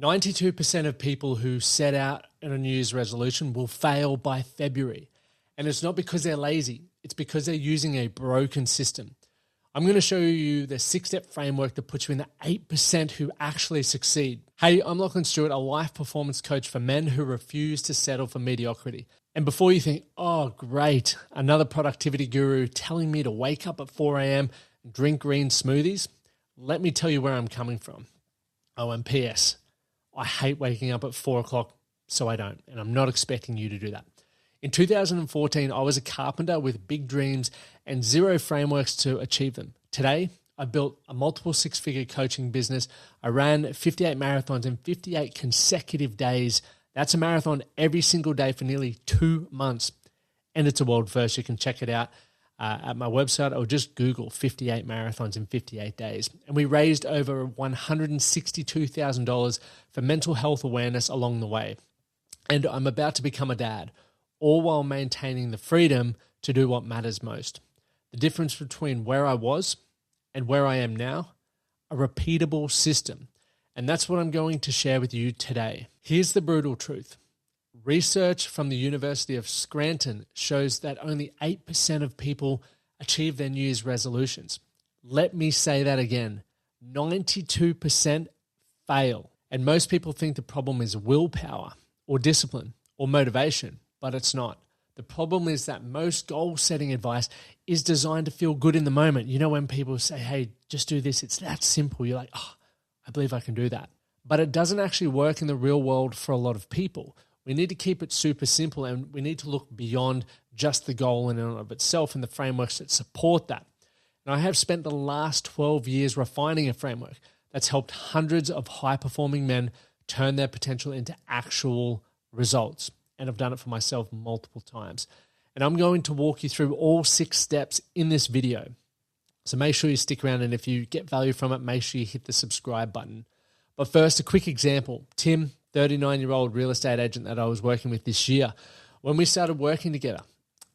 92% of people who set out on a New Year's resolution will fail by February. And it's not because they're lazy. It's because they're using a broken system. I'm going to show you the 6-step framework that puts you in the 8% who actually succeed. Hey, I'm Lachlan Stuart, a life performance coach for men who refuse to settle for mediocrity. And before you think, oh, great, another productivity guru telling me to wake up at 4 a.m. and drink green smoothies, let me tell you where I'm coming from. Oh, and P.S. I hate waking up at 4 o'clock, so I don't, and I'm not expecting you to do that. In 2014, I was a carpenter with big dreams and zero frameworks to achieve them. Today, I built a multiple six-figure coaching business. I ran 58 marathons in 58 consecutive days. That's a marathon every single day for nearly 2 months. And it's a world first. You can check it out at my website or just Google 58 marathons in 58 days. And we raised over $162,000 for mental health awareness along the way. And I'm about to become a dad, all while maintaining the freedom to do what matters most. The difference between where I was and where I am now, a repeatable system. And that's what I'm going to share with you today. Here's the brutal truth. Research from the University of Scranton shows that only 8% of people achieve their New Year's resolutions. Let me say that again. 92% fail. And most people think the problem is willpower or discipline or motivation, but it's not. The problem is that most goal-setting advice is designed to feel good in the moment. You know, when people say, hey, just do this, it's that simple. You're like, oh, I believe I can do that. But it doesn't actually work in the real world for a lot of people. We need to keep it super simple, and we need to look beyond just the goal in and of itself and the frameworks that support that. And I have spent the last 12 years refining a framework that's helped hundreds of high-performing men turn their potential into actual results. And I've done it for myself multiple times. And I'm going to walk you through all 6 steps in this video. So make sure you stick around, and if you get value from it, make sure you hit the subscribe button. But first, a quick example. Tim, 39-year-old real estate agent that I was working with this year. When we started working together,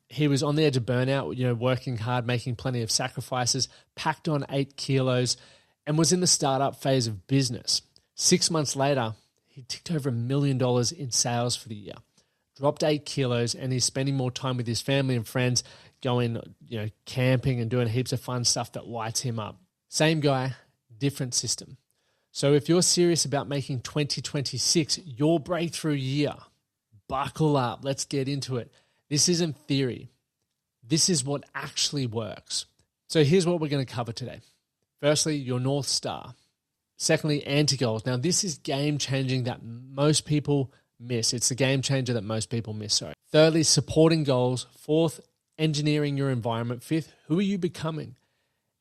he was on the edge of burnout, working hard, making plenty of sacrifices, packed on 8 kilos, and was in the startup phase of business. 6 months later, he ticked over $1 million in sales for the year, dropped 8 kilos, and he's spending more time with his family and friends, going, camping and doing heaps of fun stuff that lights him up. Same guy, different system. So if you're serious about making 2026 your breakthrough year, buckle up. Let's get into it. This isn't theory. This is what actually works. So here's what we're going to cover today. Firstly, your North Star. Secondly, anti-goals. Now, this is game-changing that most people miss. It's the game changer that most people miss, sorry. Thirdly, supporting goals. Fourth, engineering your environment. Fifth, who are you becoming?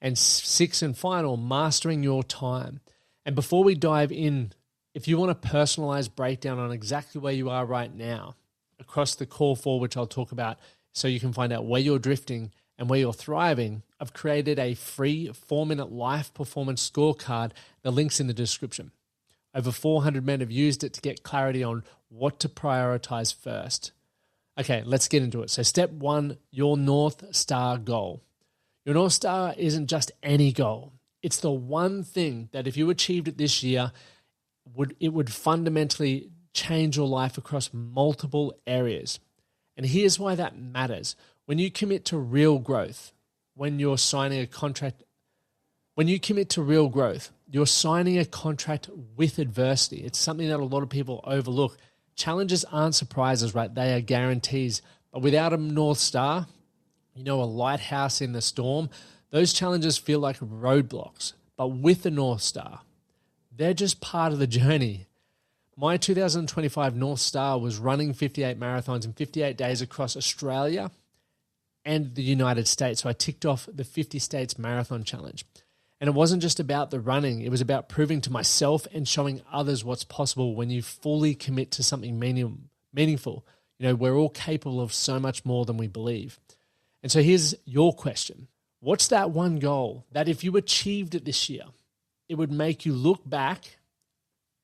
And 6th and final, mastering your time. And before we dive in, if you want a personalized breakdown on exactly where you are right now, across the core 4, which I'll talk about, so you can find out where you're drifting and where you're thriving, I've created a free 4-minute life performance scorecard. The link's in the description. Over 400 men have used it to get clarity on what to prioritize first. Okay, let's get into it. So step 1, your North Star goal. Your North Star isn't just any goal. It's the one thing that if you achieved it this year, it would fundamentally change your life across multiple areas. And here's why that matters. When you commit to real growth, when you're signing a contract, you're signing a contract with adversity. It's something that a lot of people overlook. Challenges aren't surprises, right? They are guarantees. But without a North Star, a lighthouse in the storm, those challenges feel like roadblocks. But with the North Star, they're just part of the journey. My 2025 North Star was running 58 marathons in 58 days across Australia and the United States. So I ticked off the 50 States Marathon Challenge. And it wasn't just about the running. It was about proving to myself and showing others what's possible when you fully commit to something meaningful. We're all capable of so much more than we believe. And so here's your question. What's that one goal that if you achieved it this year, it would make you look back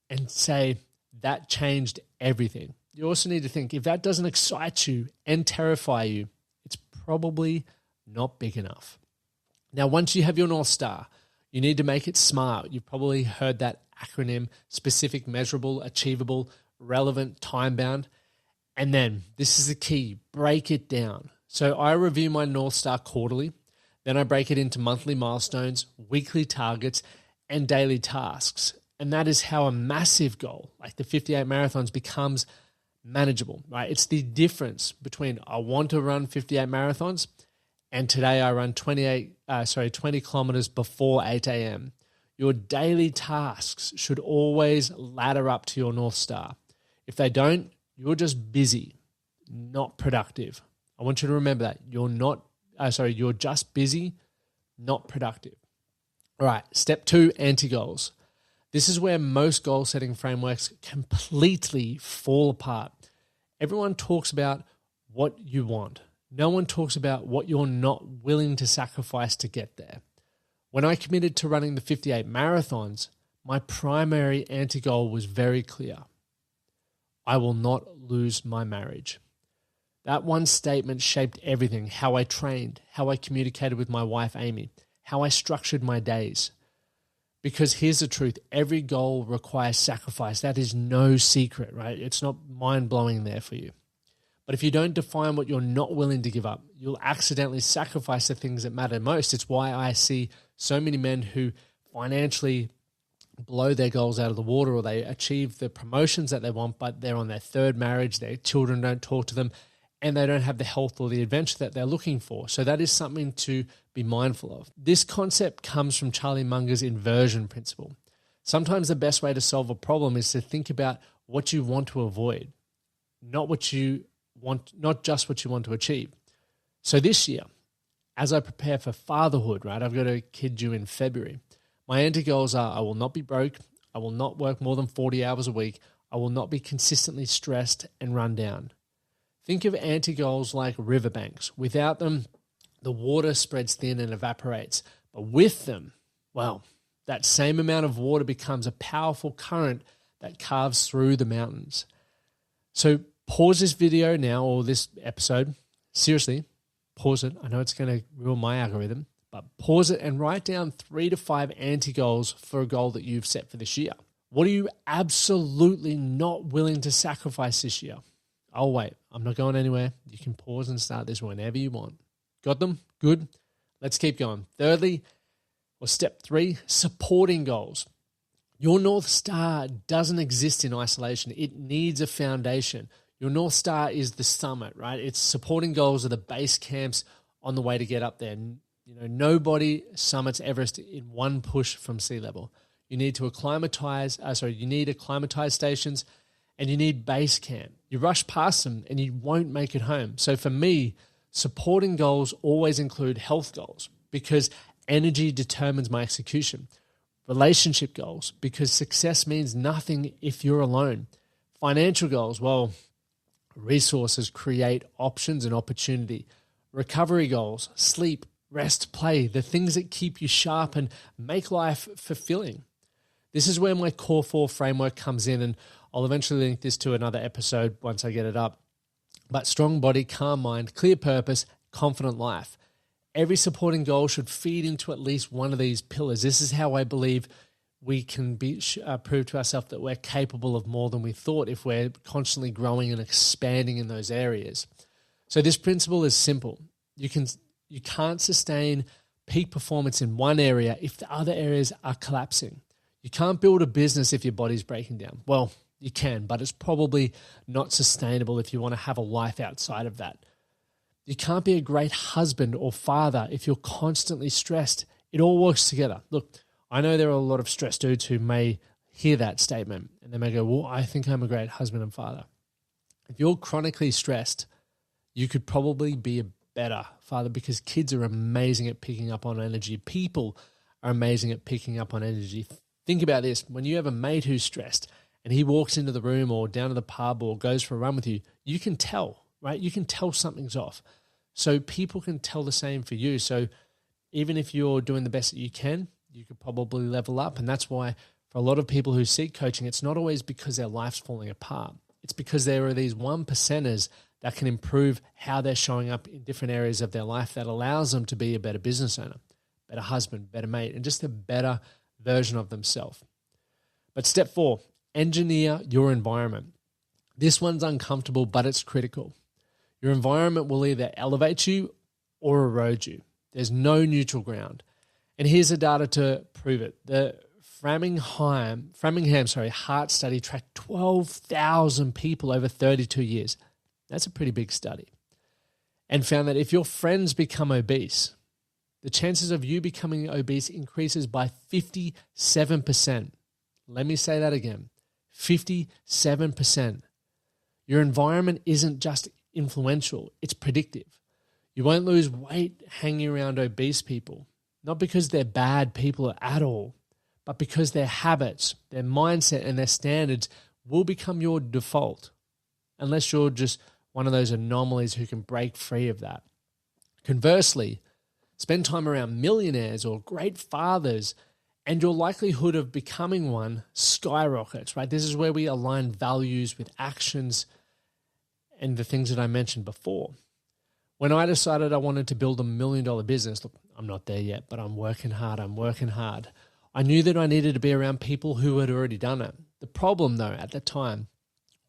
and say, that changed everything? You also need to think, if that doesn't excite you and terrify you, it's probably not big enough. Now, once you have your North Star, you need to make it smart. You've probably heard that acronym, specific, measurable, achievable, relevant, time-bound. And then, this is the key, break it down. So I review my North Star quarterly, then I break it into monthly milestones, weekly targets, and daily tasks. And that is how a massive goal, like the 58 marathons, becomes manageable, right? It's the difference between I want to run 58 marathons and today I run 20 kilometers before 8 a.m. Your daily tasks should always ladder up to your North Star. If they don't, you're just busy, not productive. I want you to remember that. You're just busy, not productive. All right, step 2, anti-goals. This is where most goal-setting frameworks completely fall apart. Everyone talks about what you want. No one talks about what you're not willing to sacrifice to get there. When I committed to running the 58 marathons, my primary anti-goal was very clear. I will not lose my marriage. That one statement shaped everything, how I trained, how I communicated with my wife, Amy, how I structured my days. Because here's the truth, every goal requires sacrifice. That is no secret, right? It's not mind-blowing there for you. But if you don't define what you're not willing to give up, you'll accidentally sacrifice the things that matter most. It's why I see so many men who financially blow their goals out of the water, or they achieve the promotions that they want, but they're on their third marriage, their children don't talk to them, and they don't have the health or the adventure that they're looking for. So that is something to be mindful of. This concept comes from Charlie Munger's inversion principle. Sometimes the best way to solve a problem is to think about what you want to avoid, not just what you want to achieve. So this year, as I prepare for fatherhood, right, I've got a kid due in February. My anti-goals are I will not be broke, I will not work more than 40 hours a week, I will not be consistently stressed and run down. Think of anti-goals like riverbanks. Without them, the water spreads thin and evaporates. But with them, well, that same amount of water becomes a powerful current that carves through the mountains. So pause this video now, or this episode. Seriously, pause it. I know it's going to ruin my algorithm, but pause it and write down 3 to 5 anti-goals for a goal that you've set for this year. What are you absolutely not willing to sacrifice this year? I'll wait. I'm not going anywhere. You can pause and start this whenever you want. Got them? Good. Let's keep going. Thirdly, or step 3, supporting goals. Your North Star doesn't exist in isolation. It needs a foundation. Your North Star is the summit, right? It's supporting goals are the base camps on the way to get up there. You know, nobody summits Everest in one push from sea level. You need acclimatized stations, and you need base camp. You rush past them and you won't make it home. So for me, supporting goals always include health goals because energy determines my execution. Relationship goals because success means nothing if you're alone. Financial goals, well, resources create options and opportunity. Recovery goals, sleep, rest, play, the things that keep you sharp and make life fulfilling. This is where my Core 4 framework comes in, and I'll eventually link this to another episode once I get it up. But strong body, calm mind, clear purpose, confident life. Every supporting goal should feed into at least one of these pillars. This is how I believe we can prove to ourselves that we're capable of more than we thought if we're constantly growing and expanding in those areas. So this principle is simple. You can't sustain peak performance in one area if the other areas are collapsing. You can't build a business if your body's breaking down. Well, you can, but it's probably not sustainable if you want to have a life outside of that. You can't be a great husband or father if you're constantly stressed. It all works together. Look, I know there are a lot of stressed dudes who may hear that statement and they may go, well, I think I'm a great husband and father. If you're chronically stressed, you could probably be a better father because kids are amazing at picking up on energy. People are amazing at picking up on energy. Think about this. When you have a mate who's stressed and he walks into the room or down to the pub or goes for a run with you, you can tell, right? You can tell something's off. So people can tell the same for you. So even if you're doing the best that you can, you could probably level up. And that's why for a lot of people who seek coaching, it's not always because their life's falling apart. It's because there are these 1%ers that can improve how they're showing up in different areas of their life that allows them to be a better business owner, better husband, better mate, and just a better version of themselves. But step 4, engineer your environment. This one's uncomfortable, but it's critical. Your environment will either elevate you or erode you. There's no neutral ground. And here's the data to prove it. The Framingham Heart Study tracked 12,000 people over 32 years. That's a pretty big study. And found that if your friends become obese, the chances of you becoming obese increases by 57%. Let me say that again, 57%. Your environment isn't just influential, it's predictive. You won't lose weight hanging around obese people, not because they're bad people at all, but because their habits, their mindset, and their standards will become your default, unless you're just one of those anomalies who can break free of that. Conversely, spend time around millionaires or great fathers, and your likelihood of becoming one skyrockets, right? This is where we align values with actions and the things that I mentioned before. When I decided I wanted to build $1 million business, look, I'm not there yet, but I'm working hard. I knew that I needed to be around people who had already done it. The problem, though, at the time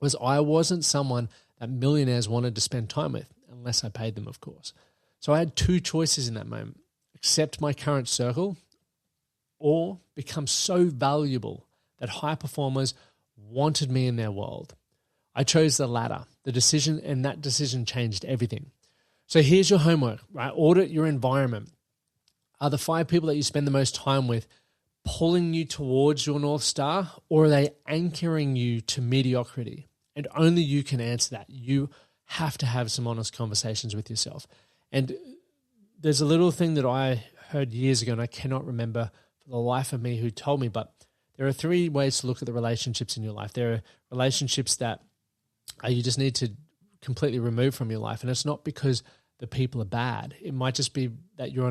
was I wasn't someone that millionaires wanted to spend time with, unless I paid them, of course. So I had 2 choices in that moment: accept my current circle or become so valuable that high performers wanted me in their world. I chose the latter, and that decision changed everything. So here's your homework, right? Audit your environment. Are the 5 people that you spend the most time with pulling you towards your North Star, or are they anchoring you to mediocrity? And only you can answer that. You have to have some honest conversations with yourself. And there's a little thing that I heard years ago, and I cannot remember for the life of me who told me, but there are 3 ways to look at the relationships in your life. There are relationships that you just need to completely remove from your life. And it's not because the people are bad. It might just be that you're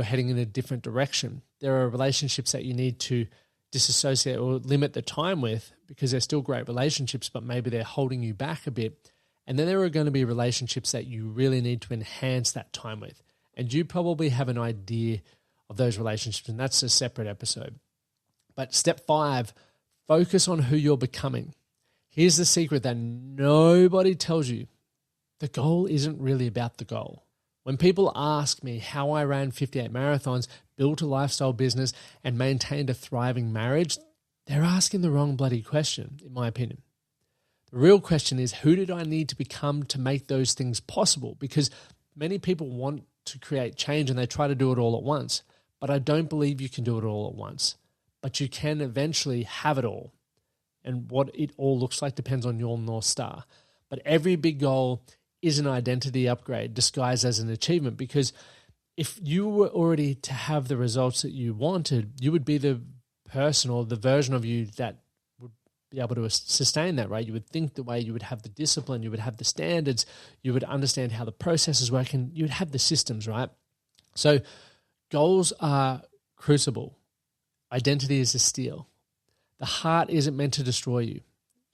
heading in a different direction. There are relationships that you need to disassociate or limit the time with because they're still great relationships, but maybe they're holding you back a bit. And then there are going to be relationships that you really need to enhance that time with. And you probably have an idea of those relationships, and that's a separate episode. But step 5, focus on who you're becoming. Here's the secret that nobody tells you. The goal isn't really about the goal. When people ask me how I ran 58 marathons, built a lifestyle business, and maintained a thriving marriage, they're asking the wrong bloody question, in my opinion. The real question is, who did I need to become to make those things possible? Because many people want to create change and they try to do it all at once. But I don't believe you can do it all at once. But you can eventually have it all. And what it all looks like depends on your North Star. But every big goal is an identity upgrade disguised as an achievement, because if you were already to have the results that you wanted, you would be the person or the version of you that would be able to sustain that, right? You would think the way, you would have the discipline, you would have the standards, you would understand how the processes work, and you would have the systems, right? So goals are crucible. Identity is a steel. The heart isn't meant to destroy you.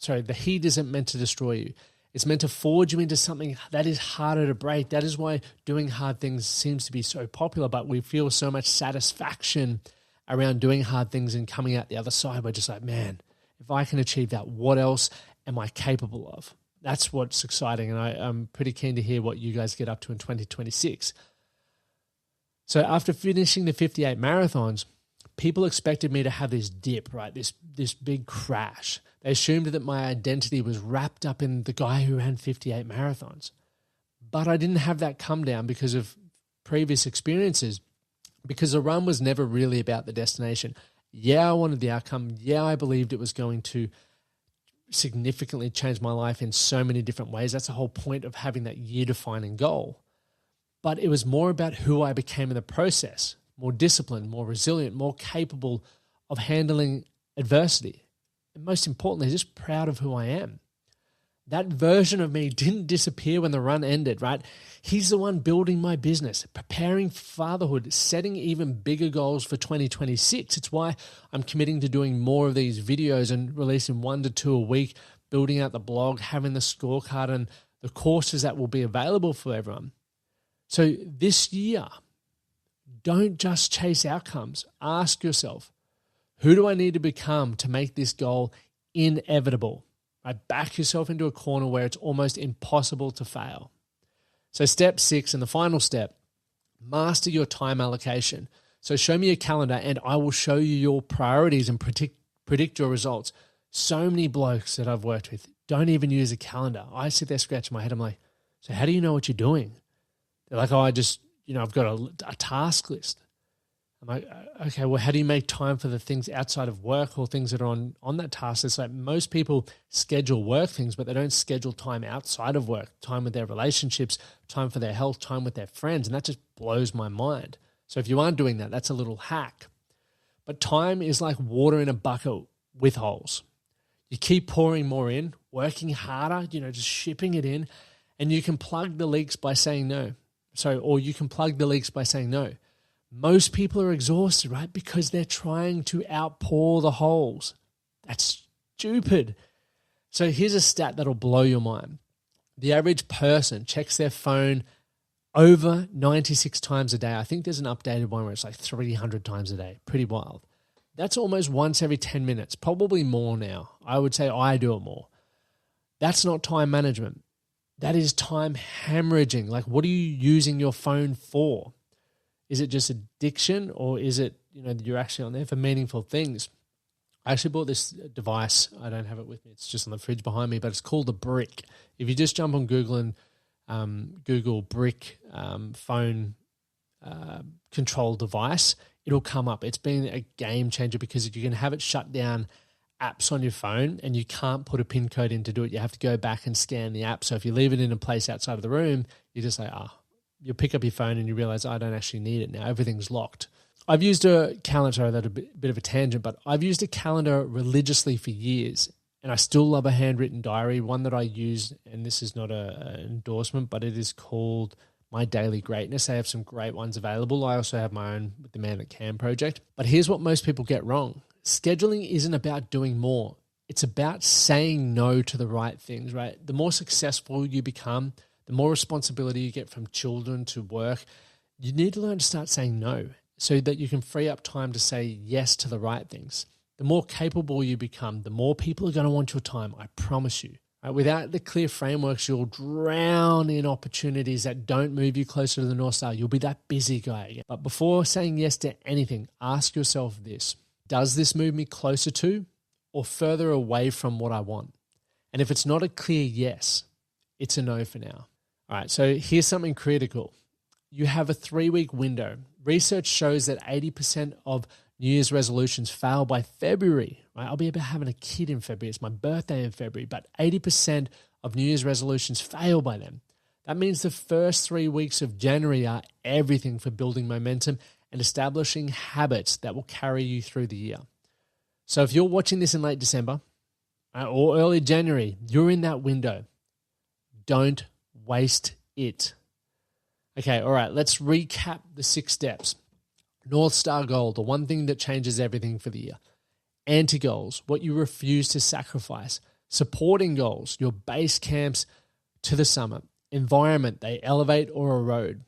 The heat isn't meant to destroy you. It's meant to forge you into something that is harder to break. That is why doing hard things seems to be so popular, but we feel so much satisfaction around doing hard things and coming out the other side. We're just like, man, if I can achieve that, what else am I capable of? That's what's exciting, and I'm pretty keen to hear what you guys get up to in 2026. So after finishing the 58 marathons, people expected me to have this dip, right? This big crash. They assumed that my identity was wrapped up in the guy who ran 58 marathons. But I didn't have that come down because of previous experiences, because the run was never really about the destination. Yeah, I wanted the outcome. Yeah, I believed it was going to significantly change my life in so many different ways. That's the whole point of having that year-defining goal. But it was more about who I became in the process. More disciplined, more resilient, more capable of handling adversity. And most importantly, just proud of who I am. That version of me didn't disappear when the run ended, right? He's the one building my business, preparing for fatherhood, setting even bigger goals for 2026. It's why I'm committing to doing more of these videos and releasing 1 to 2 a week, building out the blog, having the scorecard and the courses that will be available for everyone. So this year, don't just chase outcomes. Ask yourself, Who do I need to become to make this goal inevitable? Right? Back yourself into a corner where it's almost impossible to fail. So step 6, and the final step, master your time allocation. So show me your calendar and I will show you your priorities and predict your results. So many blokes that I've worked with don't even use a calendar. I sit there scratching my head. I'm like, so how do you know what you're doing? They're like, oh, I've got a task list. I'm like, okay, well, how do you make time for the things outside of work or things that are on that task list? Like most people schedule work things, but they don't schedule time outside of work, time with their relationships, time for their health, time with their friends. And that just blows my mind. So if you aren't doing that, that's a little hack. But time is like water in a bucket with holes. You keep pouring more in, working harder, just shipping it in, and you can plug the leaks by saying no. Or you can plug the leaks by saying no. Most people are exhausted, right? Because they're trying to outpour the holes. That's stupid. So here's a stat that'll blow your mind. The average person checks their phone over 96 times a day. I think there's an updated one where it's like 300 times a day. Pretty wild. That's almost once every 10 minutes, probably more now. I would say I do it more. That's not time management. That is time hemorrhaging. Like, what are you using your phone for? Is it just addiction, or is it, you're actually on there for meaningful things? I actually bought this device. I don't have it with me. It's just on the fridge behind me, but it's called a Brick. If you just jump on Google and Google Brick phone control device, it'll come up. It's been a game changer because you can have it shut down apps on your phone and you can't put a PIN code in to do it. You have to go back and scan the app. So if you leave it in a place outside of the room, you just say, you'll pick up your phone and you realize, I don't actually need it now. Everything's locked. I've used a calendar, that's a bit of a tangent, but I've used a calendar religiously for years, and I still love a handwritten diary, one that I use, and this is not an endorsement, but it is called My Daily Greatness. They have some great ones available. I also have my own with the Man That Can project. But here's what most people get wrong. Scheduling isn't about doing more. It's about saying no to the right things, right? The more successful you become, the more responsibility you get from children to work, you need to learn to start saying no so that you can free up time to say yes to the right things. The more capable you become, the more people are going to want your time, I promise you. Right? Without the clear frameworks, you'll drown in opportunities that don't move you closer to the North Star. You'll be that busy guy again. But before saying yes to anything, ask yourself this. Does this move me closer to or further away from what I want? And if it's not a clear yes, it's a no for now. All right, so here's something critical. You have a 3-week window. Research shows that 80% of New Year's resolutions fail by February. Right? I'll be about having a kid in February. It's my birthday in February, but 80% of New Year's resolutions fail by then. That means the first 3 weeks of January are everything for building momentum and establishing habits that will carry you through the year. So if you're watching this in late December or early January, you're in that window. Don't waste it. Okay, all right, let's recap the 6 steps. North Star goal, the one thing that changes everything for the year. Anti-goals, what you refuse to sacrifice. Supporting goals, your base camps to the summit. Environment, they elevate or erode.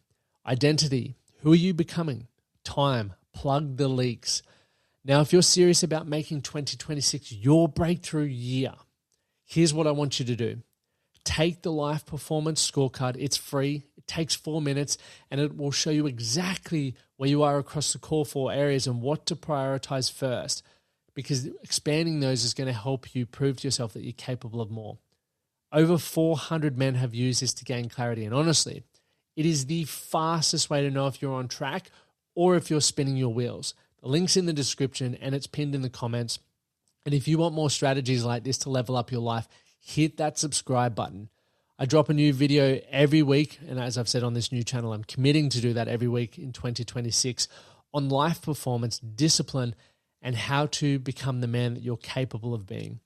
Identity, who are you becoming? Time, plug the leaks. Now, if you're serious about making 2026 your breakthrough year, here's what I want you to do. Take the Life Performance Scorecard. It's free. It takes 4 minutes, and it will show you exactly where you are across the core 4 areas and what to prioritize first, because expanding those is going to help you prove to yourself that you're capable of more. Over 400 men have used this to gain clarity, and honestly, it is the fastest way to know if you're on track or if you're spinning your wheels. The link's in the description, and it's pinned in the comments. And if you want more strategies like this to level up your life, hit that subscribe button. I drop a new video every week, and as I've said on this new channel, I'm committing to do that every week in 2026 on life performance, discipline, and how to become the man that you're capable of being.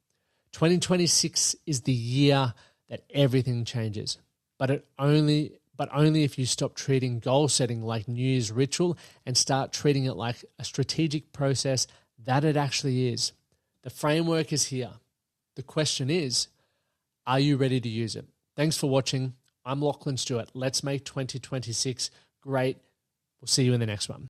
2026 is the year that everything changes, but only if you stop treating goal setting like New Year's ritual and start treating it like a strategic process that it actually is. The framework is here. The question is, are you ready to use it? Thanks for watching. I'm Lachlan Stuart. Let's make 2026 great. We'll see you in the next one.